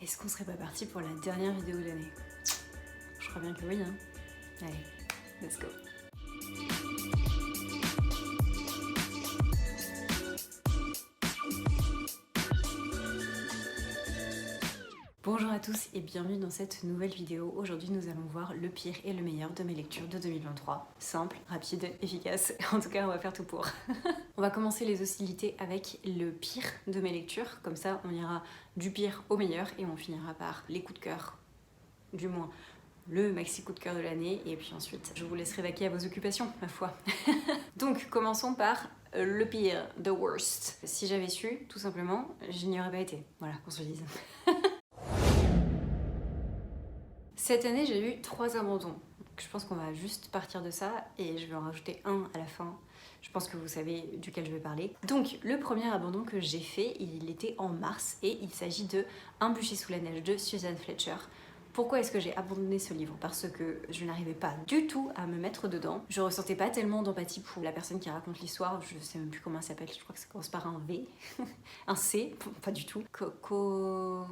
Est-ce qu'on serait pas parti pour la dernière vidéo de l'année? Je crois bien que oui, hein. Allez, let's go. Bonjour à tous et bienvenue dans cette nouvelle vidéo. Aujourd'hui nous allons voir le pire et le meilleur de mes lectures de 2023. Simple, rapide, efficace, en tout cas on va faire tout pour. On va commencer les hostilités avec le pire de mes lectures, comme ça on ira du pire au meilleur et on finira par les coups de cœur, du moins le maxi coup de cœur de l'année, et puis ensuite je vous laisserai vaquer à vos occupations, ma foi. Donc commençons par le pire, the worst. Si j'avais su, tout simplement, je n'y aurais pas été. Voilà, qu'on se le dise. Cette année, j'ai eu 3 abandons. Donc, je pense qu'on va juste partir de ça et je vais en rajouter un à la fin. Je pense que vous savez duquel je vais parler. Donc, le premier abandon que j'ai fait, il était en mars et il s'agit de Un bûcher sous la neige de Susan Fletcher. Pourquoi est-ce que j'ai abandonné ce livre? Parce que je n'arrivais pas du tout à me mettre dedans. Je ressentais pas tellement d'empathie pour la personne qui raconte l'histoire. Je sais même plus comment elle s'appelle, je crois que ça commence par un V. Un C, pas du tout. Coco...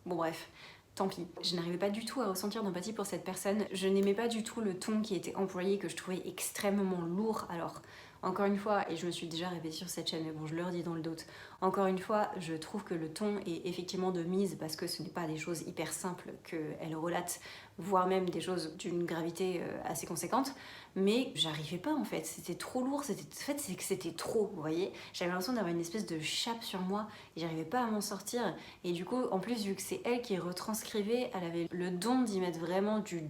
Bon bref. Tant pis, je n'arrivais pas du tout à ressentir d'empathie pour cette personne. Je n'aimais pas du tout le ton qui était employé, que je trouvais extrêmement lourd. Alors, encore une fois, et je me suis déjà répétée sur cette chaîne, mais bon, je le redis dans le doute. Encore une fois, je trouve que le ton est effectivement de mise parce que ce n'est pas des choses hyper simples qu'elle relate, voire même des choses d'une gravité assez conséquente. Mais j'arrivais pas en fait, c'était trop lourd, en fait c'est que c'était trop, vous voyez. J'avais l'impression d'avoir une espèce de chape sur moi et j'arrivais pas à m'en sortir. Et du coup, en plus, vu que c'est elle qui retranscrivait, elle avait le don d'y mettre vraiment du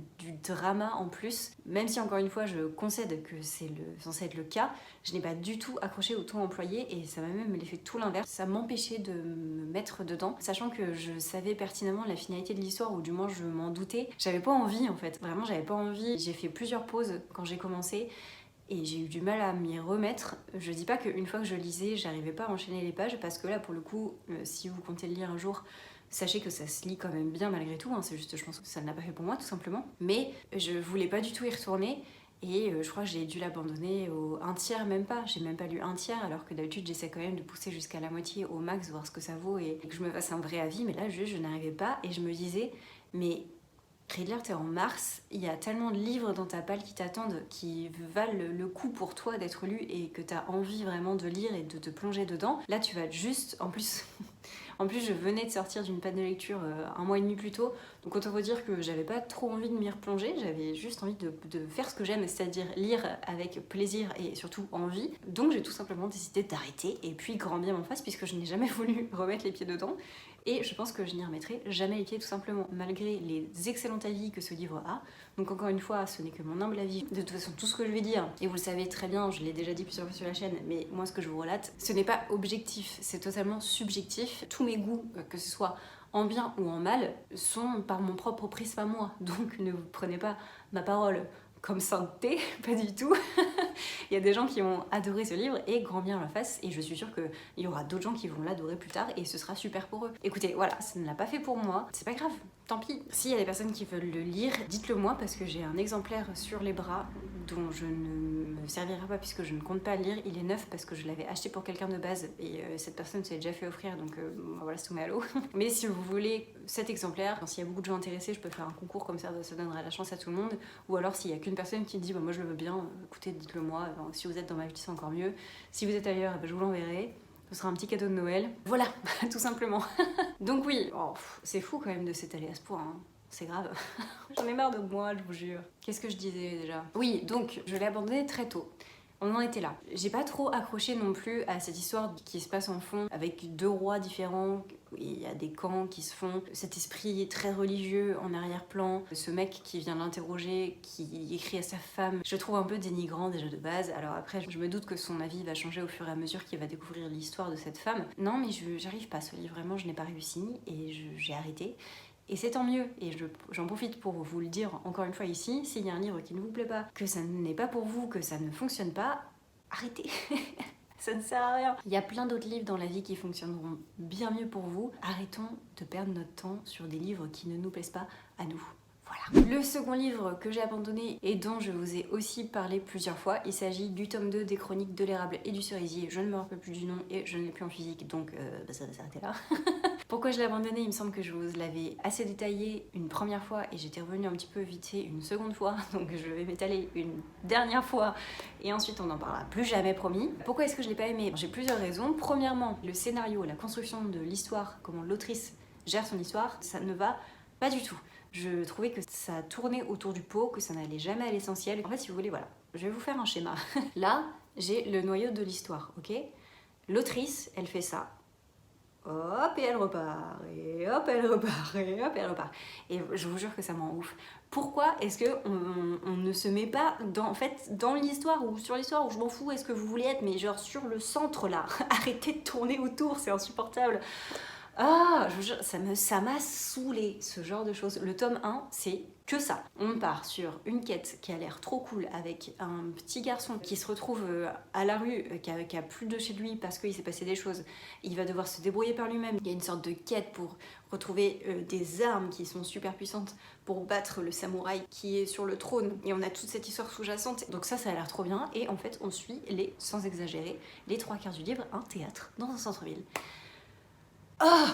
drama en plus. Même si encore une fois, je concède que c'est censé être le cas, je n'ai pas du tout accroché au ton employé et ça m'a même l'effet tout l'inverse. Ça m'empêchait de me mettre dedans, sachant que je savais pertinemment la finalité de l'histoire, ou du moins je m'en doutais. J'avais pas envie en fait, vraiment j'avais pas envie. J'ai fait plusieurs pauses quand j'ai commencé et j'ai eu du mal à m'y remettre. Je dis pas qu'une fois que je lisais, j'arrivais pas à enchaîner les pages, parce que là pour le coup, si vous comptez le lire un jour, sachez que ça se lit quand même bien malgré tout, hein. C'est juste, je pense que ça ne l'a pas fait pour moi tout simplement. Mais je voulais pas du tout y retourner. Et je crois que j'ai dû l'abandonner au un tiers, même pas. J'ai même pas lu un tiers, alors que d'habitude j'essaie quand même de pousser jusqu'à la moitié au max, voir ce que ça vaut et que je me fasse un vrai avis. Mais là, je n'arrivais pas et je me disais, mais Riddler, t'es en mars, il y a tellement de livres dans ta palle qui t'attendent, qui valent le coup pour toi d'être lus et que t'as envie vraiment de lire et de te plonger dedans. Là, tu vas juste, en plus, je venais de sortir d'une panne de lecture 1 mois et demi plus tôt, donc autant vous dire que j'avais pas trop envie de m'y replonger, j'avais juste envie de faire ce que j'aime, c'est-à-dire lire avec plaisir et surtout envie. Donc j'ai tout simplement décidé d'arrêter, et puis grand bien m'en fasse, puisque je n'ai jamais voulu remettre les pieds dedans. Et je pense que je n'y remettrai jamais les pieds, tout simplement, malgré les excellents avis que ce livre a. Donc encore une fois, ce n'est que mon humble avis. De toute façon, tout ce que je vais dire, et vous le savez très bien, je l'ai déjà dit plusieurs fois sur la chaîne, mais moi ce que je vous relate, ce n'est pas objectif, c'est totalement subjectif. Tous mes goûts, que ce soit en bien ou en mal, sont par mon propre prisme à moi. Donc ne vous prenez pas ma parole comme sainteté, pas du tout. Il y a des gens qui ont adoré ce livre et grand bien leur face, et je suis sûre qu'il y aura d'autres gens qui vont l'adorer plus tard et ce sera super pour eux. Écoutez, voilà, ça ne l'a pas fait pour moi, c'est pas grave, tant pis. S'il y a des personnes qui veulent le lire, dites-le moi, parce que j'ai un exemplaire sur les bras dont je ne me servirai pas puisque je ne compte pas le lire. Il est neuf parce que je l'avais acheté pour quelqu'un de base et cette personne s'est déjà fait offrir, donc voilà, c'est tout met à l'eau. Mais si vous voulez cet exemplaire, s'il y a beaucoup de gens intéressés, je peux faire un concours comme ça donnera la chance à tout le monde. Ou alors s'il y a qu'une personne qui dit bah, moi je le veux bien, écoutez, dites-le moi. Si vous êtes dans ma vie, c'est encore mieux. Si vous êtes ailleurs, je vous l'enverrai. Ce sera un petit cadeau de Noël. Voilà, tout simplement. Donc oui, oh, c'est fou quand même de s'étaler à ce point, hein. C'est grave. J'en ai marre de moi, je vous jure. Qu'est-ce que je disais déjà? Oui, donc je l'ai abandonné très tôt. On en était là. J'ai pas trop accroché non plus à cette histoire qui se passe en fond avec 2 rois différents. Il y a des camps qui se font, cet esprit très religieux en arrière-plan, ce mec qui vient l'interroger, qui écrit à sa femme. Je le trouve un peu dénigrant déjà de base. Alors après, je me doute que son avis va changer au fur et à mesure qu'il va découvrir l'histoire de cette femme. Non, mais j'arrive pas à ce livre, vraiment, je n'ai pas réussi et j'ai arrêté. Et c'est tant mieux, et j'en profite pour vous le dire encore une fois ici, s'il y a un livre qui ne vous plaît pas, que ça n'est pas pour vous, que ça ne fonctionne pas, arrêtez. Ça ne sert à rien. Il y a plein d'autres livres dans la vie qui fonctionneront bien mieux pour vous. Arrêtons de perdre notre temps sur des livres qui ne nous plaisent pas à nous. Voilà. Le second livre que j'ai abandonné et dont je vous ai aussi parlé plusieurs fois, il s'agit du tome 2 des chroniques de l'érable et du cerisier. Je ne me rappelle plus du nom et je ne l'ai plus en physique, donc ça va s'arrêter là. Pourquoi je l'ai abandonné? Il me semble que je vous l'avais assez détaillé une première fois et j'étais revenue un petit peu vite fait une seconde fois, donc je vais m'étaler une dernière fois et ensuite on n'en parlera plus jamais, promis. Pourquoi est-ce que je l'ai pas aimé? J'ai plusieurs raisons. Premièrement, le scénario, la construction de l'histoire, comment l'autrice gère son histoire, ça ne va pas du tout. Je trouvais que ça tournait autour du pot, que ça n'allait jamais à l'essentiel. En fait, si vous voulez, voilà, je vais vous faire un schéma. Là, j'ai le noyau de l'histoire, ok? L'autrice, elle fait ça. Hop, et elle repart, et hop, elle repart, et hop, elle repart. Et je vous jure que ça m'en ouf. Pourquoi est-ce qu'on ne se met pas dans l'histoire ou sur l'histoire, où je m'en fous, est-ce que vous voulez être, mais genre sur le centre là? Arrêtez de tourner autour, c'est insupportable. Ah, je vous jure, ça m'a saoulé ce genre de choses. Le tome 1, c'est que ça. On part sur une quête qui a l'air trop cool avec un petit garçon qui se retrouve à la rue, qui a plus de chez lui parce qu'il s'est passé des choses. Il va devoir se débrouiller par lui-même. Il y a une sorte de quête pour retrouver des armes qui sont super puissantes pour battre le samouraï qui est sur le trône. Et on a toute cette histoire sous-jacente. Donc ça a l'air trop bien. Et en fait, on suit sans exagérer, les 3/4 du livre, un théâtre dans un centre-ville. Oh.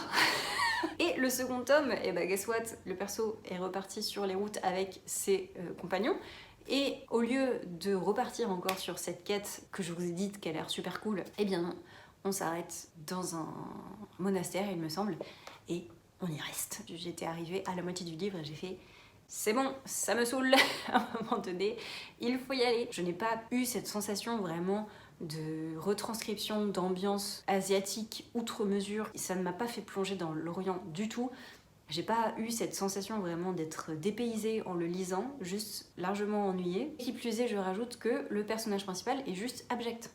Et le second tome, et bah guess what, le perso est reparti sur les routes avec ses compagnons. Et au lieu de repartir encore sur cette quête que je vous ai dite qu'elle a l'air super cool, eh bien non, on s'arrête dans un monastère, il me semble, et on y reste. J'étais arrivée à la moitié du livre et j'ai fait... C'est bon, ça me saoule, à un moment donné, il faut y aller. Je n'ai pas eu cette sensation vraiment de retranscription d'ambiance asiatique outre mesure. Ça ne m'a pas fait plonger dans l'Orient du tout. J'ai pas eu cette sensation vraiment d'être dépaysée en le lisant, juste largement ennuyée. Qui plus est, je rajoute que le personnage principal est juste abject.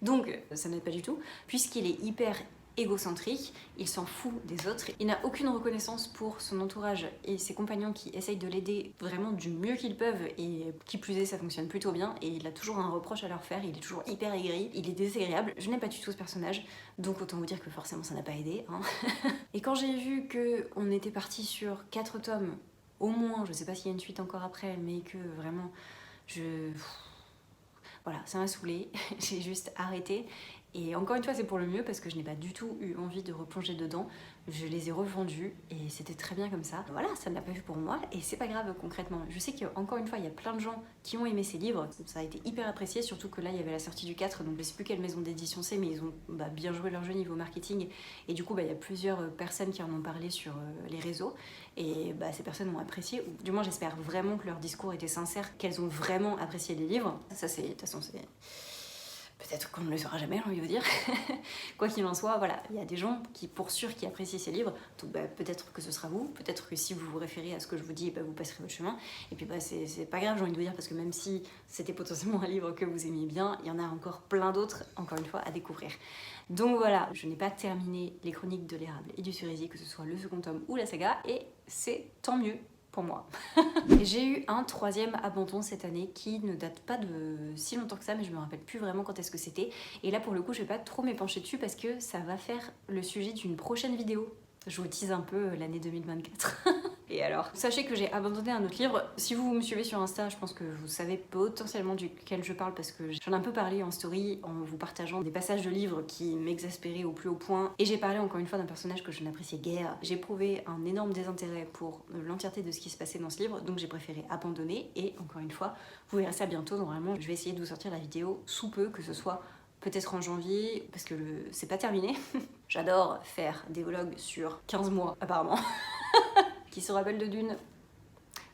Donc, ça n'aide pas du tout, puisqu'il est hyper égocentrique, il s'en fout des autres, il n'a aucune reconnaissance pour son entourage et ses compagnons qui essayent de l'aider vraiment du mieux qu'ils peuvent, et qui plus est ça fonctionne plutôt bien, et il a toujours un reproche à leur faire, il est toujours hyper aigri, il est désagréable. Je n'aime pas du tout ce personnage, donc autant vous dire que forcément ça n'a pas aidé, hein. Et quand j'ai vu qu'on était parti sur 4 tomes au moins, je sais pas s'il y a une suite encore après, mais que vraiment voilà, ça m'a saoulée, j'ai juste arrêté. Et encore une fois, c'est pour le mieux parce que je n'ai pas du tout eu envie de replonger dedans. Je les ai revendus et c'était très bien comme ça. Voilà, ça ne l'a pas vu pour moi et c'est pas grave concrètement. Je sais qu'encore une fois, il y a plein de gens qui ont aimé ces livres. Ça a été hyper apprécié, surtout que là, il y avait la sortie du 4, donc je sais plus quelle maison d'édition c'est, mais ils ont bien joué leur jeu niveau marketing. Et du coup, il y a plusieurs personnes qui en ont parlé sur les réseaux. Et ces personnes ont apprécié, ou du moins j'espère vraiment que leur discours était sincère, qu'elles ont vraiment apprécié les livres. Ça, c'est, de toute façon, c'est... Peut-être qu'on ne le saura jamais, j'ai envie de vous dire. Quoi qu'il en soit, voilà, il y a des gens qui, pour sûr, qui apprécient ces livres. Donc peut-être que ce sera vous, peut-être que si vous vous référez à ce que je vous dis, vous passerez votre chemin. Et puis c'est pas grave, j'ai envie de vous dire, parce que même si c'était potentiellement un livre que vous aimiez bien, il y en a encore plein d'autres, encore une fois, à découvrir. Donc voilà, je n'ai pas terminé les chroniques de l'érable et du cerisier, que ce soit le second tome ou la saga, et c'est tant mieux pour moi. J'ai eu un 3e abandon cette année qui ne date pas de si longtemps que ça, mais je me rappelle plus vraiment quand est-ce que c'était. Et là pour le coup je vais pas trop m'épancher dessus parce que ça va faire le sujet d'une prochaine vidéo. Je vous tease un peu l'année 2024. Et alors, sachez que j'ai abandonné un autre livre. Si vous me suivez sur Insta, je pense que vous savez potentiellement duquel je parle parce que j'en ai un peu parlé en story en vous partageant des passages de livres qui m'exaspéraient au plus haut point. Et j'ai parlé encore une fois d'un personnage que je n'appréciais guère. J'ai éprouvé un énorme désintérêt pour l'entièreté de ce qui se passait dans ce livre, donc j'ai préféré abandonner. Et encore une fois, vous verrez ça bientôt. Normalement, je vais essayer de vous sortir la vidéo sous peu, que ce soit peut-être en janvier, parce que c'est pas terminé. J'adore faire des vlogs sur 15 mois, apparemment. Qui se rappelle de Dune?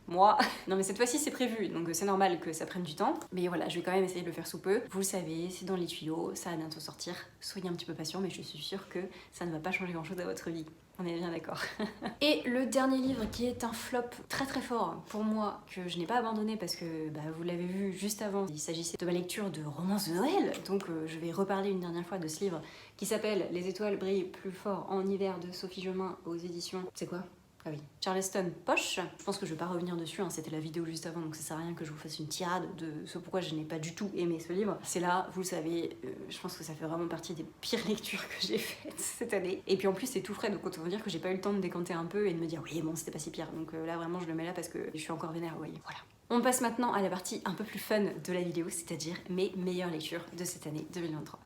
Moi. Non mais cette fois-ci c'est prévu, donc c'est normal que ça prenne du temps. Mais voilà, je vais quand même essayer de le faire sous peu. Vous le savez, c'est dans les tuyaux, ça va bientôt sortir. Soyez un petit peu patient, mais je suis sûre que ça ne va pas changer grand-chose à votre vie. On est bien d'accord. Et le dernier livre qui est un flop très très fort pour moi, que je n'ai pas abandonné parce que vous l'avez vu juste avant, il s'agissait de ma lecture de romance de Noël, donc je vais reparler une dernière fois de ce livre qui s'appelle Les étoiles brillent plus fort en hiver de Sophie Jomain aux éditions... C'est quoi? Ah oui, Charleston Poche. Je pense que je vais pas revenir dessus, hein, c'était la vidéo juste avant, donc ça sert à rien que je vous fasse une tirade de ce pourquoi je n'ai pas du tout aimé ce livre. C'est là, vous le savez, je pense que ça fait vraiment partie des pires lectures que j'ai faites cette année. Et puis en plus c'est tout frais, donc autant vous dire que j'ai pas eu le temps de décanter un peu et de me dire oui bon c'était pas si pire. Donc là vraiment je le mets là parce que je suis encore vénère, vous voyez, voilà. On passe maintenant à la partie un peu plus fun de la vidéo, c'est-à-dire mes meilleures lectures de cette année 2023.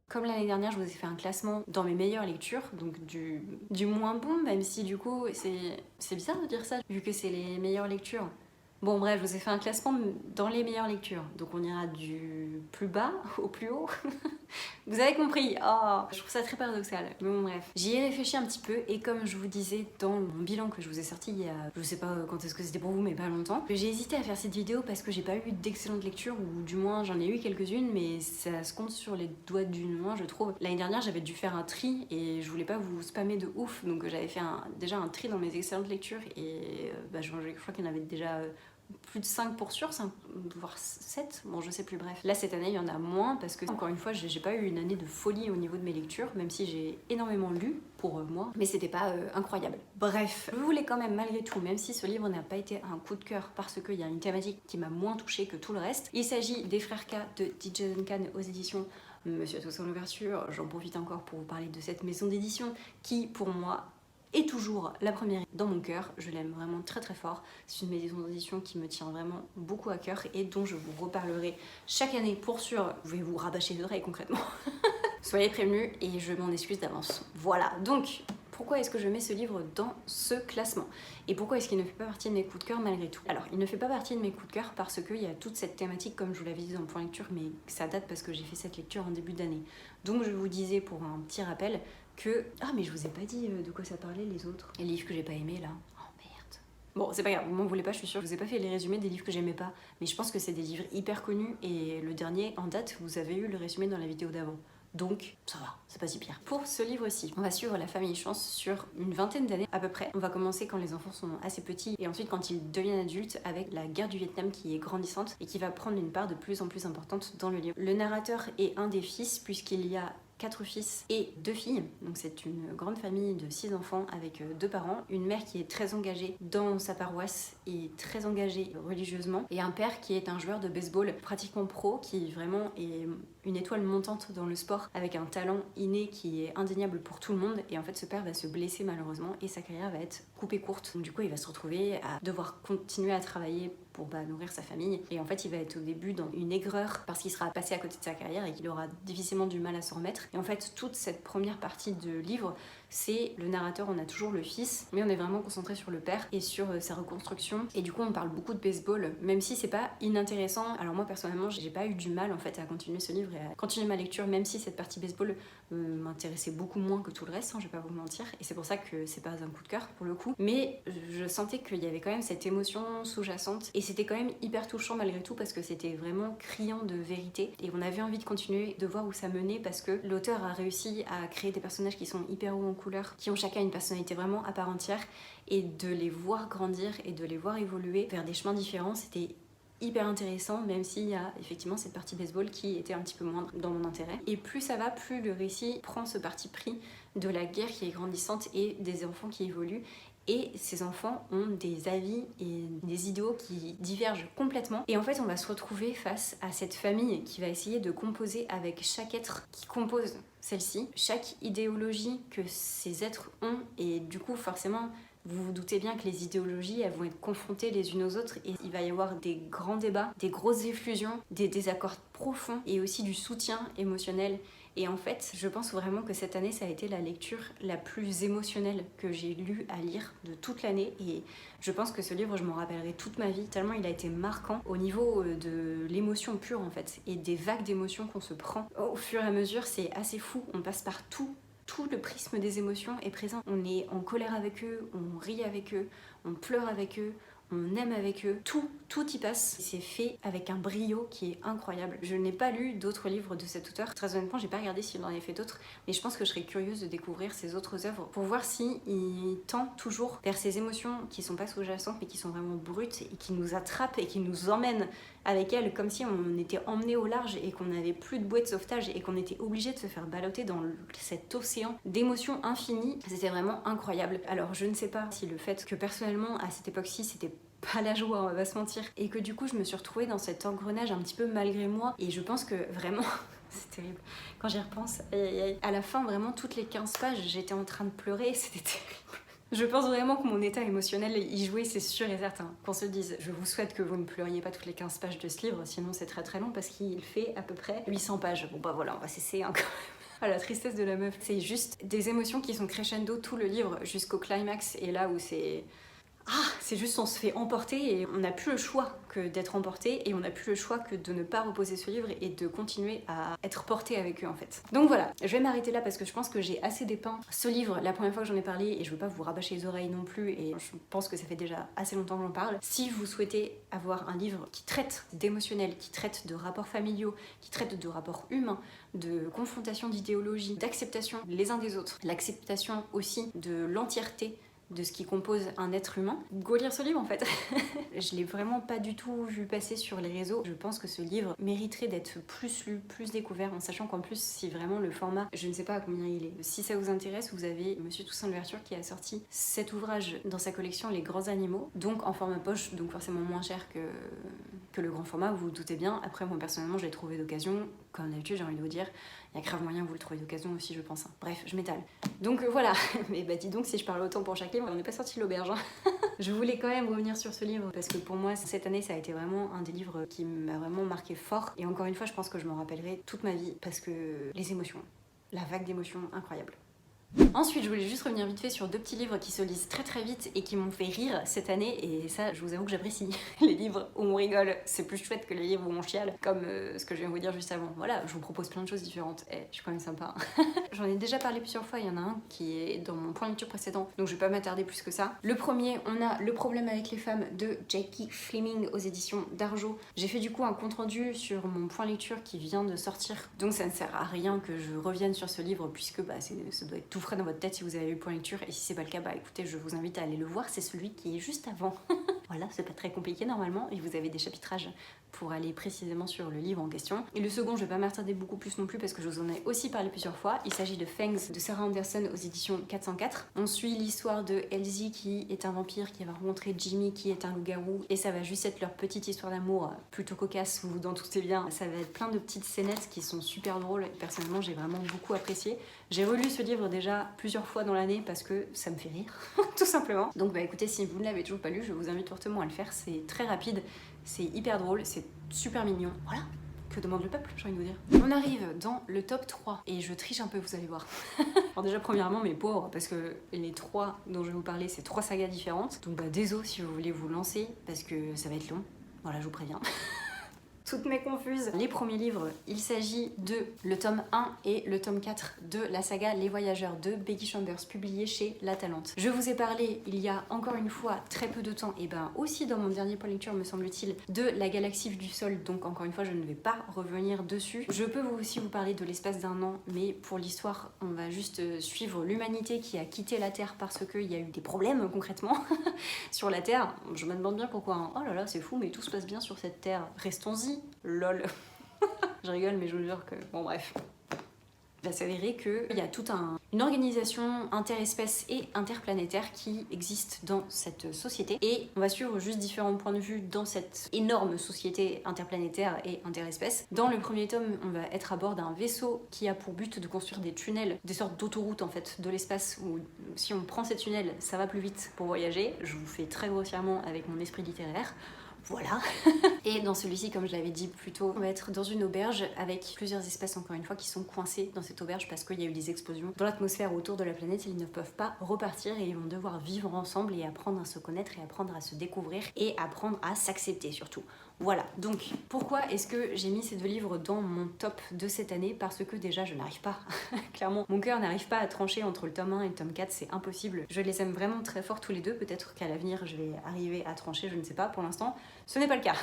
Comme l'année dernière, je vous ai fait un classement dans mes meilleures lectures, donc du moins bon, même si du coup, c'est bizarre de dire ça, vu que c'est les meilleures lectures. Bon bref, je vous ai fait un classement dans les meilleures lectures, donc on ira du plus bas au plus haut. Vous avez compris. Oh, je trouve ça très paradoxal. Mais bon bref. J'y ai réfléchi un petit peu et comme je vous disais dans mon bilan que je vous ai sorti il y a, je sais pas quand est-ce que c'était pour vous, mais pas longtemps, j'ai hésité à faire cette vidéo parce que j'ai pas eu d'excellentes lectures, ou du moins j'en ai eu quelques-unes, mais ça se compte sur les doigts d'une main, je trouve. L'année dernière, j'avais dû faire un tri et je voulais pas vous spammer de ouf, donc j'avais fait déjà un tri dans mes excellentes lectures et je crois qu'il y en avait déjà plus de 5 pour sûr, 5, voire 7, bon je sais plus, bref. Là cette année il y en a moins parce que encore une fois j'ai pas eu une année de folie au niveau de mes lectures, même si j'ai énormément lu pour moi, mais c'était pas incroyable. Bref, je voulais quand même malgré tout, même si ce livre n'a pas été un coup de cœur parce qu'il y a une thématique qui m'a moins touchée que tout le reste. Il s'agit des Frères K de DJ Duncan aux éditions Monsieur Tous en ouverture. J'en profite encore pour vous parler de cette maison d'édition qui pour moi est toujours la première dans mon cœur. Je l'aime vraiment très très fort. C'est une maison d'édition qui me tient vraiment beaucoup à cœur et dont je vous reparlerai chaque année pour sûr. Je vais vous rabâcher les oreilles concrètement. Soyez prévenus et je m'en excuse d'avance. Voilà, donc pourquoi est-ce que je mets ce livre dans ce classement? Et pourquoi est-ce qu'il ne fait pas partie de mes coups de cœur malgré tout? Alors, il ne fait pas partie de mes coups de cœur parce qu'il y a toute cette thématique, comme je vous l'avais dit dans le point lecture, mais ça date parce que j'ai fait cette lecture en début d'année. Donc je vous disais pour un petit rappel que... Ah mais je vous ai pas dit de quoi ça parlait les autres. Les livres que j'ai pas aimés là. Oh merde. Bon, c'est pas grave, vous m'en voulez pas, je suis sûre. Je vous ai pas fait les résumés des livres que j'aimais pas, mais je pense que c'est des livres hyper connus et le dernier en date, vous avez eu le résumé dans la vidéo d'avant. Donc, ça va, c'est pas si pire. Pour ce livre-ci, on va suivre la famille Chance sur une vingtaine d'années à peu près. On va commencer quand les enfants sont assez petits et ensuite quand ils deviennent adultes avec la guerre du Vietnam qui est grandissante et qui va prendre une part de plus en plus importante dans le livre. Le narrateur est un des fils puisqu'il y a 4 fils et 2 filles, donc c'est une grande famille de 6 enfants avec 2 parents, une mère qui est très engagée dans sa paroisse et très engagée religieusement, et un père qui est un joueur de baseball pratiquement pro, qui vraiment est une étoile montante dans le sport, avec un talent inné qui est indéniable pour tout le monde, et en fait ce père va se blesser malheureusement, et sa carrière va être coupée courte, donc du coup il va se retrouver à devoir continuer à travailler pour nourrir sa famille, et en fait il va être au début dans une aigreur parce qu'il sera passé à côté de sa carrière et qu'il aura difficilement du mal à s'en remettre. Et en fait toute cette première partie de livre, c'est le narrateur, on a toujours le fils, mais on est vraiment concentré sur le père et sur sa reconstruction, et du coup on parle beaucoup de baseball, même si c'est pas inintéressant. Alors moi personnellement j'ai pas eu du mal en fait à continuer ce livre et à continuer ma lecture, même si cette partie baseball m'intéressait beaucoup moins que tout le reste, hein, je vais pas vous mentir, et c'est pour ça que c'est pas un coup de cœur pour le coup, mais je sentais qu'il y avait quand même cette émotion sous-jacente, et c'était quand même hyper touchant malgré tout parce que c'était vraiment criant de vérité, et on avait envie de continuer, de voir où ça menait, parce que l'auteur a réussi à créer des personnages qui sont hyper hauts en couleur, qui ont chacun une personnalité vraiment à part entière, et de les voir grandir et de les voir évoluer vers des chemins différents, c'était hyper intéressant, même s'il y a effectivement cette partie baseball qui était un petit peu moindre dans mon intérêt. Et plus ça va, plus le récit prend ce parti pris de la guerre qui est grandissante et des enfants qui évoluent. Et ces enfants ont des avis et des idéaux qui divergent complètement. Et en fait, on va se retrouver face à cette famille qui va essayer de composer avec chaque être qui compose celle-ci, chaque idéologie que ces êtres ont. Et du coup, forcément, vous vous doutez bien que les idéologies, elles vont être confrontées les unes aux autres et il va y avoir des grands débats, des grosses effusions, des désaccords profonds et aussi du soutien émotionnel. Et en fait, je pense vraiment que cette année, ça a été la lecture la plus émotionnelle que j'ai lue à lire de toute l'année. Et je pense que ce livre, je m'en rappellerai toute ma vie, tellement il a été marquant au niveau de l'émotion pure en fait, et des vagues d'émotions qu'on se prend. Au fur et à mesure, c'est assez fou, on passe par tout le prisme des émotions est présent. On est en colère avec eux, on rit avec eux, on pleure avec eux, on aime avec eux, tout y passe. C'est fait avec un brio qui est incroyable. Je n'ai pas lu d'autres livres de cet auteur. Très honnêtement, j'ai pas regardé s'il en avait fait d'autres, mais je pense que je serais curieuse de découvrir ses autres œuvres pour voir si il tend toujours vers ces émotions qui sont pas sous-jacentes mais qui sont vraiment brutes et qui nous attrapent et qui nous emmènent avec elles comme si on était emmené au large et qu'on n'avait plus de bouée de sauvetage et qu'on était obligé de se faire balloter dans cet océan d'émotions infinies. C'était vraiment incroyable. Alors je ne sais pas si le fait que personnellement à cette époque-ci c'était pas la joie, on va pas se mentir, et que du coup je me suis retrouvée dans cet engrenage un petit peu malgré moi, et je pense que vraiment c'est terrible quand j'y repense. À la fin, vraiment toutes les 15 pages j'étais en train de pleurer, c'était terrible. Je pense vraiment que mon état émotionnel y jouait, c'est sûr et certain. Qu'on se dise, je vous souhaite que vous ne pleuriez pas toutes les 15 pages de ce livre, sinon c'est très très long parce qu'il fait à peu près 800 pages. Bon bah voilà, on va cesser hein, quand même. Ah, la tristesse de la meuf. C'est juste des émotions qui sont crescendo tout le livre jusqu'au climax, et là où c'est juste on se fait emporter et on n'a plus le choix que d'être emporté, et on n'a plus le choix que de ne pas reposer ce livre et de continuer à être porté avec eux en fait. Donc voilà, je vais m'arrêter là parce que je pense que j'ai assez dépeint ce livre la première fois que j'en ai parlé, et je veux pas vous rabâcher les oreilles non plus, et je pense que ça fait déjà assez longtemps que j'en parle. Si vous souhaitez avoir un livre qui traite d'émotionnel, qui traite de rapports familiaux, qui traite de rapports humains, de confrontation d'idéologie, d'acceptation les uns des autres, l'acceptation aussi de l'entièreté de ce qui compose un être humain, go lire ce livre en fait. Je l'ai vraiment pas du tout vu passer sur les réseaux. Je pense que ce livre mériterait d'être plus lu, plus découvert, en sachant qu'en plus, si vraiment le format, je ne sais pas à combien il est. Si ça vous intéresse, vous avez Monsieur Toussaint Louverture qui a sorti cet ouvrage dans sa collection Les Grands Animaux, donc en format poche, donc forcément moins cher que le grand format, vous vous doutez bien. Après, moi personnellement, je l'ai trouvé d'occasion. Comme d'habitude, j'ai envie de vous dire, il y a grave moyen que vous le trouvez d'occasion aussi, je pense. Bref, je m'étale. Donc voilà, mais bah dis donc, si je parle autant pour chaque livre, on n'est pas sorti de l'auberge. Je voulais quand même revenir sur ce livre parce que pour moi, cette année, ça a été vraiment un des livres qui m'a vraiment marqué fort. Et encore une fois, je pense que je m'en rappellerai toute ma vie parce que les émotions, la vague d'émotions incroyable. Ensuite, je voulais juste revenir vite fait sur deux petits livres qui se lisent très très vite et qui m'ont fait rire cette année, et ça, je vous avoue que j'apprécie. Les livres où on rigole, c'est plus chouette que les livres où on chiale, comme ce que je viens de vous dire juste avant. Voilà, je vous propose plein de choses différentes. Je suis quand même sympa. J'en ai déjà parlé plusieurs fois, il y en a un qui est dans mon point de lecture précédent, donc je vais pas m'attarder plus que ça. Le premier, on a Le problème avec les femmes de Jackie Fleming aux éditions d'Arjo. J'ai fait du coup un compte rendu sur mon point lecture qui vient de sortir, donc ça ne sert à rien que je revienne sur ce livre puisque bah, ça doit être tout frais dans votre tête si vous avez eu le point lecture, et si c'est pas le cas, bah écoutez, je vous invite à aller le voir, c'est celui qui est juste avant. Voilà, c'est pas très compliqué normalement, et vous avez des chapitrages pour aller précisément sur le livre en question. Et le second, je vais pas m'attarder beaucoup plus non plus parce que je vous en ai aussi parlé plusieurs fois. Il s'agit de Fangs de Sarah Anderson aux éditions 404. On suit l'histoire de Elsie qui est un vampire qui va rencontrer Jimmy qui est un loup-garou, et ça va juste être leur petite histoire d'amour plutôt cocasse, vous vous en doutez bien. Ça va être plein de petites scénettes qui sont super drôles, et personnellement j'ai vraiment beaucoup apprécié. J'ai relu ce livre déjà plusieurs fois dans l'année parce que ça me fait rire, tout simplement. Donc bah écoutez, si vous ne l'avez toujours pas lu, je vous invite fortement à le faire. C'est très rapide, c'est hyper drôle, c'est super mignon. Voilà, que demande le peuple, j'ai envie de vous dire. On arrive dans le top 3, et je triche un peu, vous allez voir. Alors déjà, premièrement, mes pauvres, parce que les 3 dont je vais vous parler, c'est 3 sagas différentes. Donc bah désolé si vous voulez vous lancer, parce que ça va être long. Voilà, je vous préviens. Toutes mes confuses. Les premiers livres, il s'agit de le tome 1 et le tome 4 de la saga Les Voyageurs de Becky Chambers, publié chez La Talente. Je vous ai parlé il y a encore une fois très peu de temps, et ben aussi dans mon dernier point lecture me semble-t-il, de La Galaxie du Sol, donc encore une fois je ne vais pas revenir dessus. Je peux aussi vous parler de L'espace d'un an, mais pour l'histoire on va juste suivre l'humanité qui a quitté la Terre parce qu'il y a eu des problèmes concrètement sur la Terre. Je me demande bien pourquoi, hein. Oh là là, c'est fou, mais tout se passe bien sur cette Terre, restons-y. Lol. Je rigole, mais je vous jure que... Bon bref. Il va s'avérer qu'il y a toute une organisation interespèce et interplanétaire qui existe dans cette société, et on va suivre juste différents points de vue dans cette énorme société interplanétaire et interespèce. Dans le premier tome, on va être à bord d'un vaisseau qui a pour but de construire des tunnels, des sortes d'autoroutes en fait de l'espace, où si on prend ces tunnels, ça va plus vite pour voyager. Je vous fais très grossièrement avec mon esprit littéraire. Voilà. Et dans celui-ci, comme je l'avais dit plus tôt, on va être dans une auberge avec plusieurs espèces, encore une fois, qui sont coincées dans cette auberge parce qu'il y a eu des explosions dans l'atmosphère autour de la planète, et ils ne peuvent pas repartir, et ils vont devoir vivre ensemble et apprendre à se connaître et apprendre à se découvrir et apprendre à s'accepter surtout. Voilà, donc pourquoi est-ce que j'ai mis ces 2 livres dans mon top de cette année? Parce que déjà je n'arrive pas, clairement, mon cœur n'arrive pas à trancher entre le tome 1 et le tome 4, c'est impossible. Je les aime vraiment très fort tous les deux, peut-être qu'à l'avenir je vais arriver à trancher, je ne sais pas, pour l'instant ce n'est pas le cas.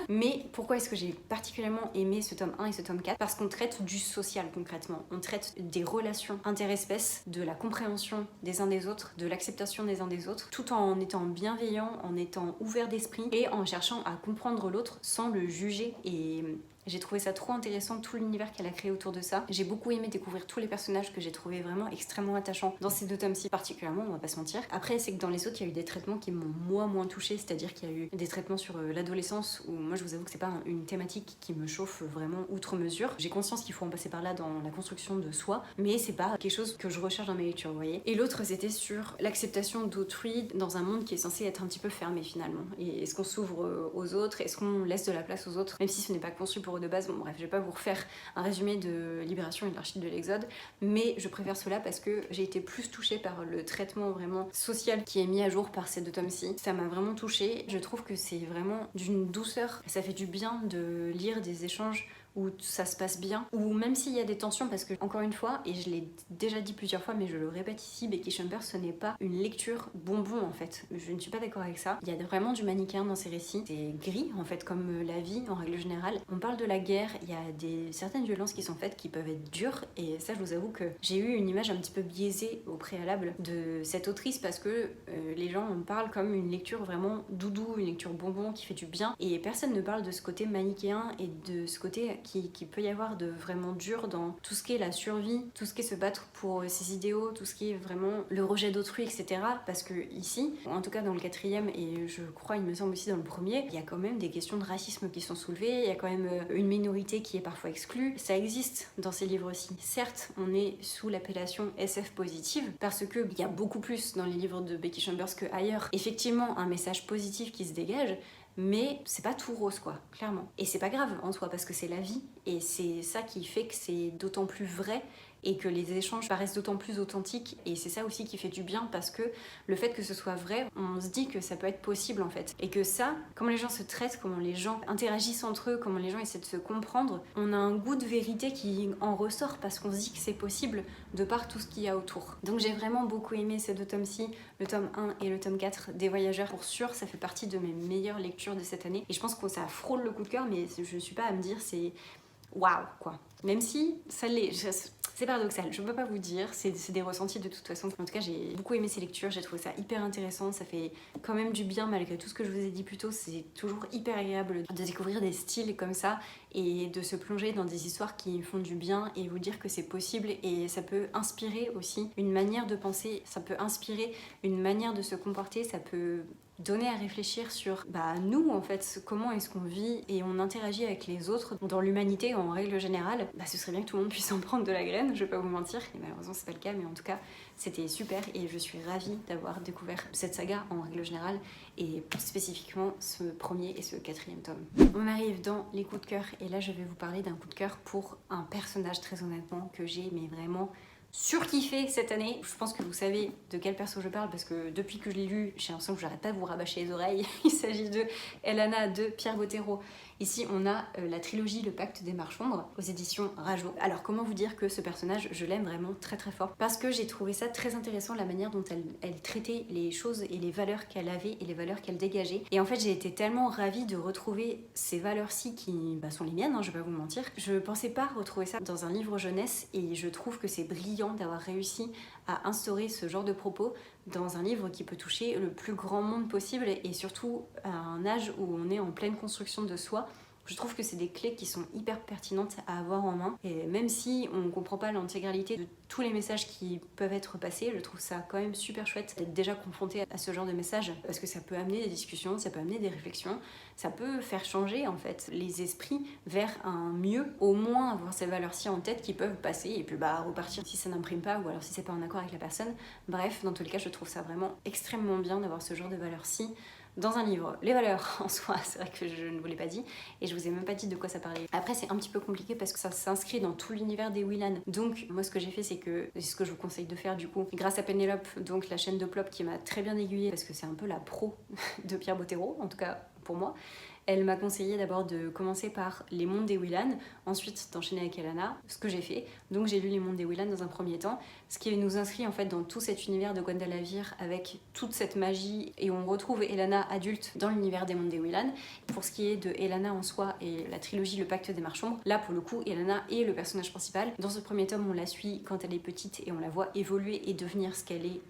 Mais pourquoi est-ce que j'ai particulièrement aimé ce tome 1 et ce tome 4? Parce qu'on traite du social concrètement, on traite des relations interespèces, de la compréhension des uns des autres, de l'acceptation des uns des autres, tout en étant bienveillant, en étant ouvert d'esprit et en cherchant à comprendre l'autre sans le juger. Et j'ai trouvé ça trop intéressant, tout l'univers qu'elle a créé autour de ça. J'ai beaucoup aimé découvrir tous les personnages que j'ai trouvé vraiment extrêmement attachants dans ces 2 tomes-ci particulièrement, on va pas se mentir. Après, c'est que dans les autres, il y a eu des traitements qui m'ont moins touchée, c'est-à-dire qu'il y a eu des traitements sur l'adolescence où moi je vous avoue que c'est pas une thématique qui me chauffe vraiment outre mesure. J'ai conscience qu'il faut en passer par là dans la construction de soi, mais c'est pas quelque chose que je recherche dans mes lectures, vous voyez. Et l'autre, c'était sur l'acceptation d'autrui dans un monde qui est censé être un petit peu fermé finalement. Et est-ce qu'on s'ouvre aux autres? Est-ce qu'on laisse de la place aux autres? Même si ce n'est pas conçu pour livre de base. Bon bref, je vais pas vous refaire un résumé de Libération et de l'Archive de l'Exode, mais je préfère cela parce que j'ai été plus touchée par le traitement vraiment social qui est mis à jour par ces 2 tomes-ci. Ça m'a vraiment touchée. Je trouve que c'est vraiment d'une douceur. Ça fait du bien de lire des échanges où ça se passe bien, ou même s'il y a des tensions, parce que, encore une fois, et je l'ai déjà dit plusieurs fois, mais je le répète ici, Becky Chambers, ce n'est pas une lecture bonbon en fait. Je ne suis pas d'accord avec ça. Il y a vraiment du manichéen dans ces récits. C'est gris en fait, comme la vie en règle générale. On parle de la guerre, il y a certaines violences qui sont faites qui peuvent être dures, et ça je vous avoue que j'ai eu une image un petit peu biaisée au préalable de cette autrice, parce que les gens en parlent comme une lecture vraiment doudou, une lecture bonbon qui fait du bien, et personne ne parle de ce côté manichéen et de ce côté qui peut y avoir de vraiment dur dans tout ce qui est la survie, tout ce qui est se battre pour ses idéaux, tout ce qui est vraiment le rejet d'autrui, etc. Parce que ici, en tout cas dans le 4e, et je crois il me semble aussi dans le 1er, il y a quand même des questions de racisme qui sont soulevées, il y a quand même une minorité qui est parfois exclue. Ça existe dans ces livres-ci. Certes, on est sous l'appellation SF positive, parce qu'il y a beaucoup plus dans les livres de Becky Chambers que ailleurs. Effectivement, un message positif qui se dégage, mais c'est pas tout rose quoi, clairement. Et c'est pas grave en soi parce que c'est la vie, et c'est ça qui fait que c'est d'autant plus vrai et que les échanges paraissent d'autant plus authentiques, et c'est ça aussi qui fait du bien, parce que le fait que ce soit vrai, on se dit que ça peut être possible en fait, et que ça, comment les gens se traitent, comment les gens interagissent entre eux, comment les gens essaient de se comprendre, on a un goût de vérité qui en ressort parce qu'on se dit que c'est possible de par tout ce qu'il y a autour. Donc j'ai vraiment beaucoup aimé ces 2 tomes-ci, le tome 1 et le tome 4 des Voyageurs. Pour sûr, ça fait partie de mes meilleures lectures de cette année, et je pense que ça frôle le coup de cœur, mais je suis pas à me dire c'est waouh quoi. Même si ça l'est, c'est paradoxal, je peux pas vous dire, c'est des ressentis de toute façon. En tout cas, j'ai beaucoup aimé ces lectures, j'ai trouvé ça hyper intéressant, ça fait quand même du bien malgré tout ce que je vous ai dit plus tôt. C'est toujours hyper agréable de découvrir des styles comme ça et de se plonger dans des histoires qui font du bien et vous dire que c'est possible, et ça peut inspirer aussi une manière de penser, ça peut inspirer une manière de se comporter, ça peut donner à réfléchir sur nous en fait, comment est-ce qu'on vit et on interagit avec les autres dans l'humanité en règle générale. Ce serait bien que tout le monde puisse en prendre de la graine, je vais pas vous mentir, et malheureusement c'est pas le cas, mais en tout cas c'était super et je suis ravie d'avoir découvert cette saga en règle générale, et plus spécifiquement ce 1er et ce 4e tome. On arrive dans les coups de cœur, et là je vais vous parler d'un coup de cœur pour un personnage très honnêtement que j'ai mais vraiment surkiffé cette année. Je pense que vous savez de quel perso je parle parce que depuis que je l'ai lu, j'ai l'impression que j'arrête pas de vous rabâcher les oreilles. Il s'agit de Elana de Pierre Bottero. Ici, on a la trilogie Le Pacte des Marchands aux éditions Rajo. Alors, comment vous dire que ce personnage, je l'aime vraiment très très fort, parce que j'ai trouvé ça très intéressant, la manière dont elle traitait les choses et les valeurs qu'elle avait et les valeurs qu'elle dégageait. Et en fait, j'ai été tellement ravie de retrouver ces valeurs-ci qui sont les miennes, je vais pas vous mentir. Je pensais pas retrouver ça dans un livre jeunesse, et je trouve que c'est brillant d'avoir réussi à instaurer ce genre de propos dans un livre qui peut toucher le plus grand monde possible, et surtout à un âge où on est en pleine construction de soi. Je trouve que c'est des clés qui sont hyper pertinentes à avoir en main, et même si on ne comprend pas l'intégralité de tous les messages qui peuvent être passés, je trouve ça quand même super chouette d'être déjà confronté à ce genre de messages, parce que ça peut amener des discussions, ça peut amener des réflexions, ça peut faire changer en fait les esprits vers un mieux, au moins avoir ces valeurs-ci en tête qui peuvent passer et puis repartir si ça n'imprime pas, ou alors si c'est pas en accord avec la personne. Bref, dans tous les cas, je trouve ça vraiment extrêmement bien d'avoir ce genre de valeurs-ci dans un livre. Les valeurs en soi, c'est vrai que je ne vous l'ai pas dit, et je vous ai même pas dit de quoi ça parlait. Après, c'est un petit peu compliqué parce que ça s'inscrit dans tout l'univers des Willan. Donc moi, ce que j'ai fait, c'est ce que je vous conseille de faire du coup, grâce à Pénélope, donc la chaîne de Plop qui m'a très bien aiguillée, parce que c'est un peu la pro de Pierre Bottero, en tout cas pour moi. Elle m'a conseillé d'abord de commencer par Les Mondes des Willan, ensuite d'enchaîner avec Elana, ce que j'ai fait. Donc j'ai lu Les Mondes des Willan dans un premier temps, ce qui nous inscrit en fait dans tout cet univers de Gwendalavir avec toute cette magie, et on retrouve Elana adulte dans l'univers des Mondes des Willan. Pour ce qui est de Elana en soi et la trilogie Le Pacte des Marchands, là pour le coup Elana est le personnage principal. Dans ce premier tome, on la suit quand elle est petite et on la voit évoluer et devenir ce qu'elle est,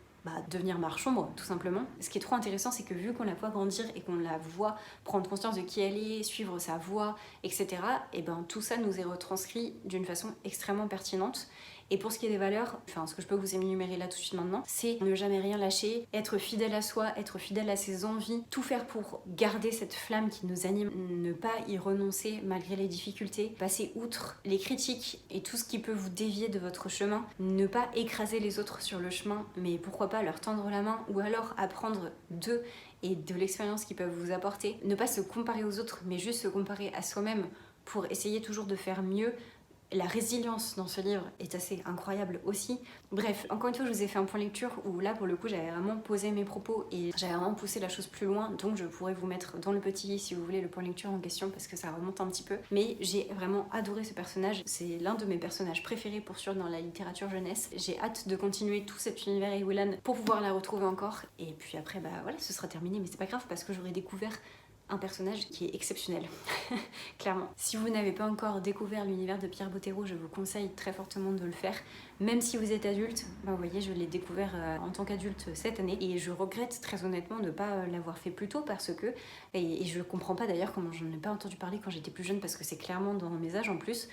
devenir marchombre tout simplement. Ce qui est trop intéressant, c'est que vu qu'on la voit grandir et qu'on la voit prendre conscience de qui elle est, suivre sa voie, etc., et tout ça nous est retranscrit d'une façon extrêmement pertinente. Et pour ce qui est des valeurs, ce que je peux vous énumérer là tout de suite maintenant, c'est ne jamais rien lâcher, être fidèle à soi, être fidèle à ses envies, tout faire pour garder cette flamme qui nous anime, ne pas y renoncer malgré les difficultés, passer outre les critiques et tout ce qui peut vous dévier de votre chemin, ne pas écraser les autres sur le chemin, mais pourquoi pas leur tendre la main, ou alors apprendre d'eux et de l'expérience qu'ils peuvent vous apporter. Ne pas se comparer aux autres, mais juste se comparer à soi-même pour essayer toujours de faire mieux. La résilience dans ce livre est assez incroyable aussi. Bref, encore une fois, je vous ai fait un point lecture où là, pour le coup, j'avais vraiment posé mes propos et j'avais vraiment poussé la chose plus loin. Donc, je pourrais vous mettre dans le petit, si vous voulez, le point lecture en question parce que ça remonte un petit peu. Mais j'ai vraiment adoré ce personnage. C'est l'un de mes personnages préférés pour sûr dans la littérature jeunesse. J'ai hâte de continuer tout cet univers Eowyn pour pouvoir la retrouver encore. Et puis après, bah voilà, ce sera terminé. Mais c'est pas grave parce que j'aurai découvert un personnage qui est exceptionnel, clairement. Si vous n'avez pas encore découvert l'univers de Pierre Bottero, je vous conseille très fortement de le faire. Même si vous êtes adulte, bah, vous voyez, je l'ai découvert en tant qu'adulte cette année et je regrette très honnêtement de ne pas l'avoir fait plus tôt parce que, et je comprends pas d'ailleurs comment j'en ai pas entendu parler quand j'étais plus jeune parce que c'est clairement dans mes âges en plus.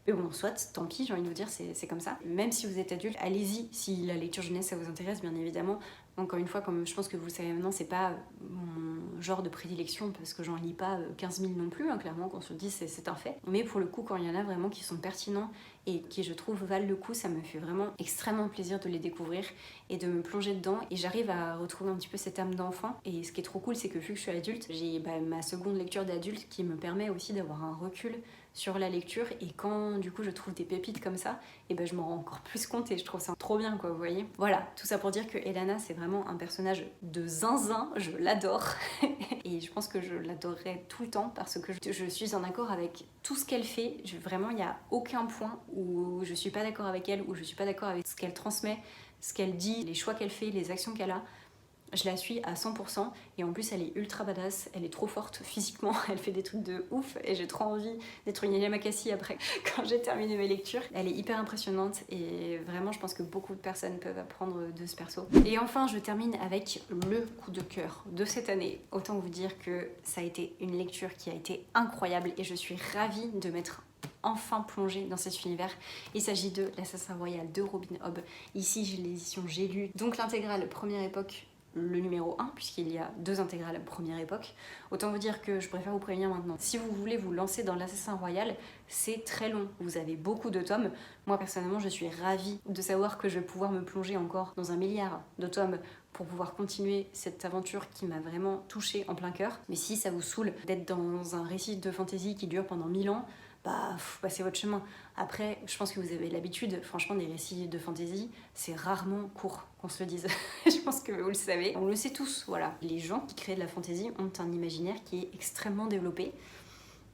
Mais bon, soit, tant pis, j'ai envie de vous dire, c'est comme ça. Même si vous êtes adulte, allez-y si la lecture jeunesse ça vous intéresse, bien évidemment. Encore une fois, comme je pense que vous le savez maintenant, c'est pas mon genre de prédilection parce que j'en lis pas 15 000 non plus, hein, clairement, qu'on se le dise, c'est un fait. Mais pour le coup, quand il y en a vraiment qui sont pertinents et qui, je trouve, valent le coup, ça me fait vraiment extrêmement plaisir de les découvrir et de me plonger dedans. Et j'arrive à retrouver un petit peu cette âme d'enfant. Et ce qui est trop cool, c'est que vu que je suis adulte, j'ai ma seconde lecture d'adulte qui me permet aussi d'avoir un recul sur la lecture et quand du coup je trouve des pépites comme ça et ben je m'en rends encore plus compte et je trouve ça trop bien quoi, vous voyez. Voilà, tout ça pour dire que Elana c'est vraiment un personnage de zinzin, je l'adore et je pense que je l'adorerai tout le temps parce que je suis en accord avec tout ce qu'elle fait. Vraiment il n'y a aucun point où je suis pas d'accord avec elle, où je suis pas d'accord avec ce qu'elle transmet, ce qu'elle dit, les choix qu'elle fait, les actions qu'elle a. Je la suis à 100% et en plus elle est ultra badass, elle est trop forte physiquement, elle fait des trucs de ouf et j'ai trop envie d'être une Yamakasi après quand j'ai terminé mes lectures. Elle est hyper impressionnante et vraiment je pense que beaucoup de personnes peuvent apprendre de ce perso. Et enfin je termine avec le coup de cœur de cette année. Autant vous dire que ça a été une lecture qui a été incroyable et je suis ravie de m'être enfin plongée dans cet univers. Il s'agit de L'Assassin Royal de Robin Hobb. Ici j'ai l'édition J'ai lu, donc l'intégrale première époque, le numéro 1 puisqu'il y a 2 intégrales première époque. Autant vous dire que je préfère vous prévenir maintenant. Si vous voulez vous lancer dans l'Assassin Royal, c'est très long. Vous avez beaucoup de tomes. Moi personnellement je suis ravie de savoir que je vais pouvoir me plonger encore dans 1 milliard de tomes pour pouvoir continuer cette aventure qui m'a vraiment touchée en plein cœur. Mais si ça vous saoule d'être dans un récit de fantasy qui dure pendant 1000 ans, bah passez votre chemin. Après, je pense que vous avez l'habitude, franchement, des récits de fantasy, c'est rarement court, qu'on se le dise. Je pense que vous le savez. On le sait tous, voilà. Les gens qui créent de la fantasy ont un imaginaire qui est extrêmement développé.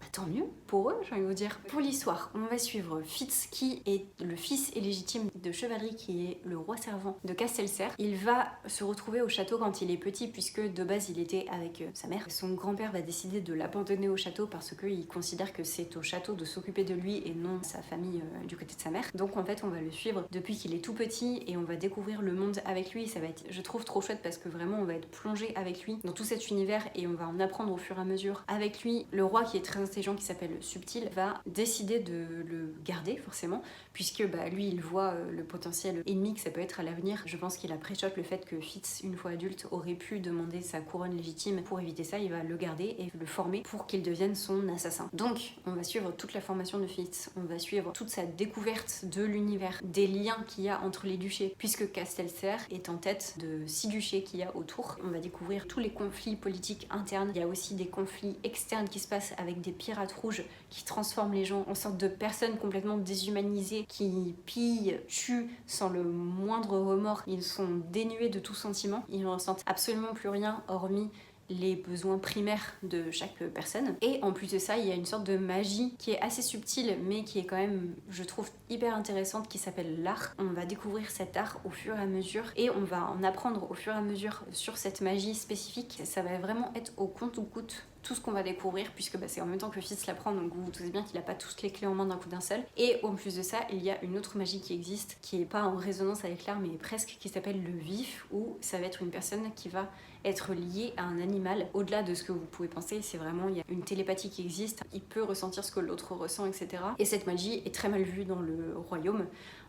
Bah, tant mieux pour eux, j'ai envie de vous dire. Pour l'histoire, on va suivre Fitz, qui est le fils illégitime de Chevalerie, qui est le roi servant de Castelcer. Il va se retrouver au château quand il est petit, puisque de base il était avec sa mère. Son grand-père va décider de l'abandonner au château parce qu'il considère que c'est au château de s'occuper de lui et non sa famille du côté de sa mère. Donc en fait on va le suivre depuis qu'il est tout petit et on va découvrir le monde avec lui. Ça va être, je trouve, trop chouette parce que vraiment on va être plongé avec lui dans tout cet univers et on va en apprendre au fur et à mesure avec lui. Le roi, qui est très intelligent, qui s'appelle Subtil, va décider de le garder forcément puisque bah, lui il voit le potentiel ennemi que ça peut être à l'avenir. Je pense qu'il a préchote le fait que Fitz, une fois adulte, aurait pu demander sa couronne légitime. Pour éviter ça, il va le garder et le former pour qu'il devienne son assassin. Donc on va suivre toute la formation de Fitz, on va suivre toute sa découverte de l'univers, des liens qu'il y a entre les duchés, puisque Castelcer est en tête de 6 duchés qu'il y a autour. On va découvrir tous les conflits politiques internes. Il y a aussi des conflits externes qui se passent avec des pirates rouges qui transforment les gens en sorte de personnes complètement déshumanisées, qui pillent, tuent sans le moindre remords. Ils sont dénués de tout sentiment, ils ne ressentent absolument plus rien hormis les besoins primaires de chaque personne. Et en plus de ça, il y a une sorte de magie qui est assez subtile mais qui est quand même, je trouve, hyper intéressante, qui s'appelle l'art. On va découvrir cet art au fur et à mesure et on va en apprendre au fur et à mesure sur cette magie spécifique. Ça va vraiment être au compte-gouttes tout ce qu'on va découvrir, puisque bah, c'est en même temps que Fitz l'apprend, donc vous vous doutez bien qu'il n'a pas toutes les clés en main d'un coup d'un seul. Et en plus de ça, il y a une autre magie qui existe, qui n'est pas en résonance avec l'art, mais presque, qui s'appelle le vif, où ça va être une personne qui va être liée à un animal. Au-delà de ce que vous pouvez penser, c'est vraiment, il y a une télépathie qui existe, il peut ressentir ce que l'autre ressent, etc. Et cette magie est très mal vue dans le royaume,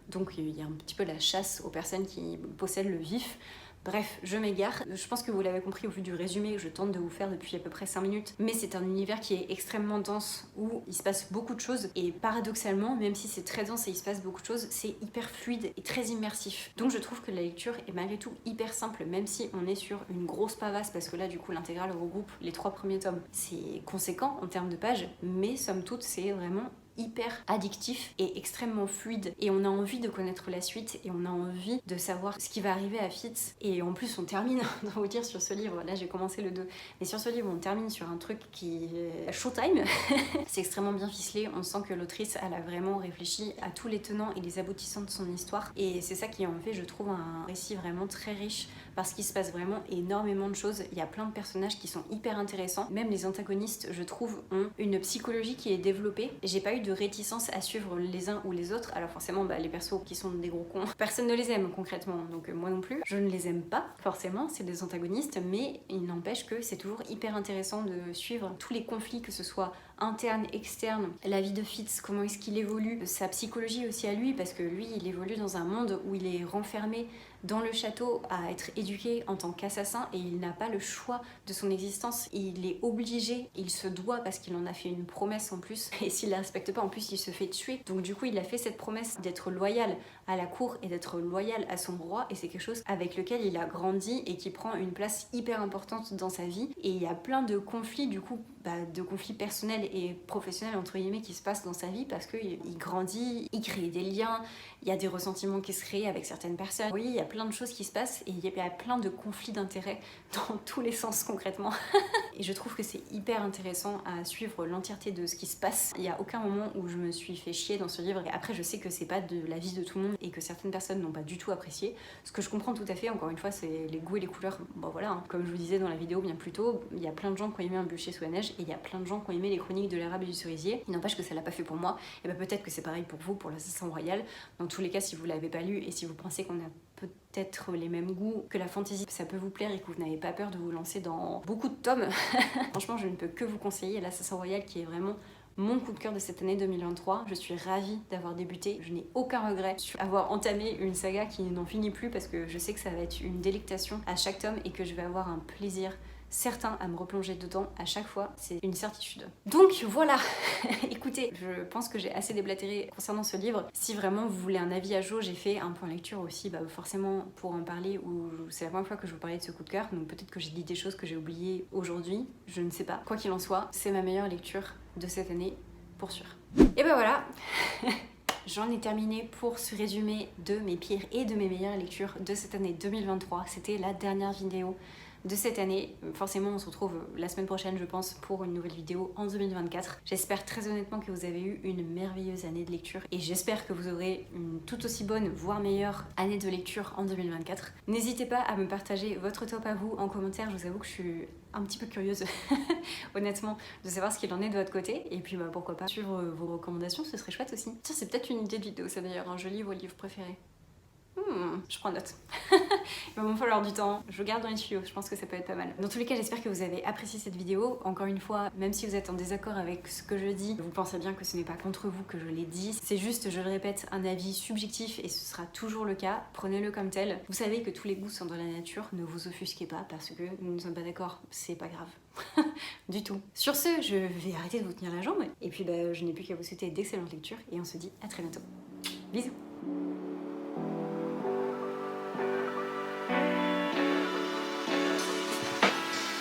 donc il y a un petit peu la chasse aux personnes qui possèdent le vif, Bref, je m'égare. Je pense que vous l'avez compris au vu du résumé que je tente de vous faire depuis à peu près 5 minutes. Mais c'est un univers qui est extrêmement dense, où il se passe beaucoup de choses. Et paradoxalement, même si c'est très dense et il se passe beaucoup de choses, c'est hyper fluide et très immersif. Donc je trouve que la lecture est malgré tout hyper simple, même si on est sur une grosse pavasse, parce que là du coup l'intégrale regroupe les 3 premiers tomes. C'est conséquent en termes de pages, mais somme toute c'est vraiment hyper addictif et extrêmement fluide, et on a envie de connaître la suite et on a envie de savoir ce qui va arriver à Fitz. Et en plus on termine, on va vous dire, sur ce livre, là j'ai commencé le 2, mais sur ce livre on termine sur un truc qui est showtime. C'est extrêmement bien ficelé, on sent que l'autrice elle a vraiment réfléchi à tous les tenants et les aboutissants de son histoire, et c'est ça qui en fait, je trouve, un récit vraiment très riche, parce qu'il se passe vraiment énormément de choses. Il y a plein de personnages qui sont hyper intéressants, même les antagonistes je trouve ont une psychologie qui est développée. J'ai pas eu de réticence à suivre les uns ou les autres. Alors forcément les persos qui sont des gros cons, personne ne les aime concrètement, donc moi non plus, je ne les aime pas forcément, c'est des antagonistes, mais il n'empêche que c'est toujours hyper intéressant de suivre tous les conflits, que ce soit interne, externe, la vie de Fitz, comment est-ce qu'il évolue, sa psychologie aussi à lui, parce que lui il évolue dans un monde où il est renfermé dans le château à être éduqué en tant qu'assassin, et il n'a pas le choix de son existence, il est obligé, il se doit, parce qu'il en a fait une promesse en plus, et s'il la respecte pas en plus il se fait tuer. Donc du coup il a fait cette promesse d'être loyal à la cour et d'être loyal à son roi, et c'est quelque chose avec lequel il a grandi et qui prend une place hyper importante dans sa vie. Et il y a plein de conflits du coup, de conflits personnels et professionnels entre guillemets qui se passent dans sa vie, parce qu'il grandit, il crée des liens, il y a des ressentiments qui se créent avec certaines personnes. Oui, il y a plein de choses qui se passent, et il y a plein de conflits d'intérêts dans tous les sens concrètement. Et je trouve que c'est hyper intéressant à suivre l'entièreté de ce qui se passe. Il n'y a aucun moment où je me suis fait chier dans ce livre. Et après je sais que c'est pas de la vie de tout le monde et que certaines personnes n'ont pas du tout apprécié, ce que je comprends tout à fait. Encore une fois, c'est les goûts et les couleurs, bon voilà, hein. Comme je vous disais dans la vidéo bien plus tôt, il y a plein de gens qui ont aimé Un bûcher sous la neige, et il y a plein de gens qui ont aimé Les Chroniques de l'érable et du cerisier. Il n'empêche que ça l'a pas fait pour moi, et peut-être que c'est pareil pour vous, pour l'Assassin Royal. Dans tous les cas, si vous l'avez pas lu et si vous pensez qu'on a peut-être les mêmes goûts, que la fantasy ça peut vous plaire et que vous n'avez pas peur de vous lancer dans beaucoup de tomes, franchement je ne peux que vous conseiller l'Assassin Royal, qui est vraiment mon coup de cœur de cette année 2023. Je suis ravie d'avoir débuté, je n'ai aucun regret d'avoir entamé une saga qui n'en finit plus, parce que je sais que ça va être une délectation à chaque tome et que je vais avoir un plaisir certain à me replonger dedans à chaque fois, c'est une certitude. Donc voilà. Écoutez, je pense que j'ai assez déblatéré concernant ce livre. Si vraiment vous voulez un avis à chaud, j'ai fait un point lecture aussi, forcément pour en parler, ou c'est la première fois que je vous parlais de ce coup de cœur, donc peut-être que j'ai dit des choses que j'ai oubliées aujourd'hui, je ne sais pas. Quoi qu'il en soit, c'est ma meilleure lecture de cette année, pour sûr. Et ben voilà. J'en ai terminé pour ce résumé de mes pires et de mes meilleures lectures de cette année 2023. C'était la dernière vidéo de cette année. Forcément on se retrouve la semaine prochaine je pense pour une nouvelle vidéo en 2024. J'espère très honnêtement que vous avez eu une merveilleuse année de lecture, et j'espère que vous aurez une tout aussi bonne voire meilleure année de lecture en 2024. N'hésitez pas à me partager votre top à vous en commentaire, je vous avoue que je suis un petit peu curieuse honnêtement de savoir ce qu'il en est de votre côté, et puis pourquoi pas suivre vos recommandations, ce serait chouette aussi. Tiens, c'est peut-être une idée de vidéo ça d'ailleurs, un joli vos livres préférés. Je prends note. Il va me falloir du temps, je garde dans les tuyaux, je pense que ça peut être pas mal. Dans tous les cas, j'espère que vous avez apprécié cette vidéo. Encore une fois, même si vous êtes en désaccord avec ce que je dis, vous pensez bien que ce n'est pas contre vous que je l'ai dit. C'est juste, je le répète, un avis subjectif, et ce sera toujours le cas. Prenez-le comme tel. Vous savez que tous les goûts sont dans la nature, ne vous offusquez pas parce que nous ne sommes pas d'accord, c'est pas grave. Du tout. Sur ce, je vais arrêter de vous tenir la jambe, et puis je n'ai plus qu'à vous souhaiter d'excellentes lectures, et on se dit à très bientôt. Bisous.